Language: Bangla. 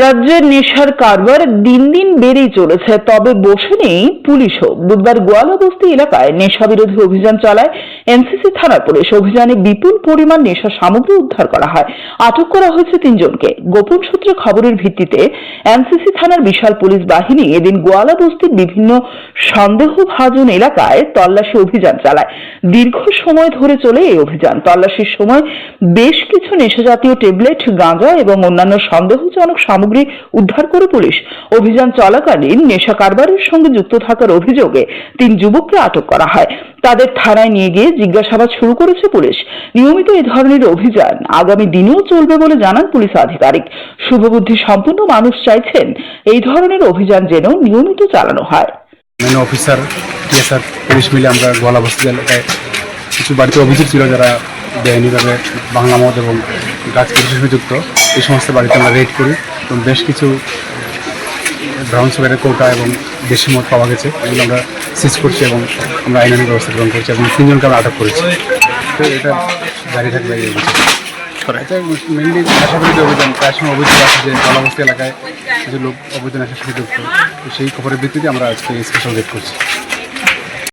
রাজ্যের নেশার কারবার দিন দিন বেড়েই চলেছে, তবে বসে নেই পুলিশও। বুধবার গোয়ালাবস্তি এলাকায় নেশা বিরোধী অভিযান চালায় এনসিসি থানার পুলিশ। অভিযানে বিপুল পরিমাণ নেশা সামগ্রী উদ্ধার করা হয়। আটক করা হয়েছে 3 জনকে। গোপন সূত্রে খবরের ভিত্তিতে এনসিসি থানার বিশাল পুলিশ বাহিনী এদিন গোয়ালাবস্তির বিভিন্ন সন্দেহভাজন এলাকায় তল্লাশি অভিযান চালায়। দীর্ঘ সময় ধরে চলে এই অভিযান। তল্লাশির সময় বেশ কিছু নেশাজাতীয় ট্যাবলেট, গাঁজা এবং অন্যান্য সন্দেহজনক সামগ্রী উদ্ধার করে পুলিশ। অভিযান চলাকালীন নেশা কারবারের সঙ্গে যুক্ত থাকার অভিযোগে 3 যুবককে আটক করা হয়। তাদের থানায় নিয়ে গিয়ে জিজ্ঞাসাবাদ শুরু করেছে পুলিশ। নিয়মিত এই ধরনের অভিযান আগামী দিনেও চলবে বলে জানান পুলিশ আধিকারিক। শুভবুদ্ধি সম্পন্ন মানুষ চাইছেন এই ধরনের অভিযান যেন নিয়মিত চালানো হয়। অফিসার টিএসআর পুলিশ মিলে আমরা গোয়ালাবস্তি এলাকায় কিছু বাড়িতে অভিযোগ ছিল যারা বেআইনিভাবে বাংলা মদ এবং গাছ পরিবেশে যুক্ত, এই সমস্ত বাড়িতে আমরা রেড করি এবং বেশ কিছু ব্রাউন সুগারের কৌটা এবং দেশি মদ পাওয়া গেছে। এগুলো আমরা সিজ করছি এবং আমরা আইনানুগ ব্যবস্থা গ্রহণ করছি এবং 3 জনকে আমরা আটক করেছি। তো এটা জারি থাকবে। এটা মেনলি নেশা বিরোধী অভিযান। প্রায় সময় অভিযোগ আছে যে গোয়ালাবস্তি এলাকায় কিছু লোক অবৈধ নেশার সাথে যুক্ত, তো সেই খবরের ভিত্তিতে আমরা আজকে স্পেশাল রেড করছি।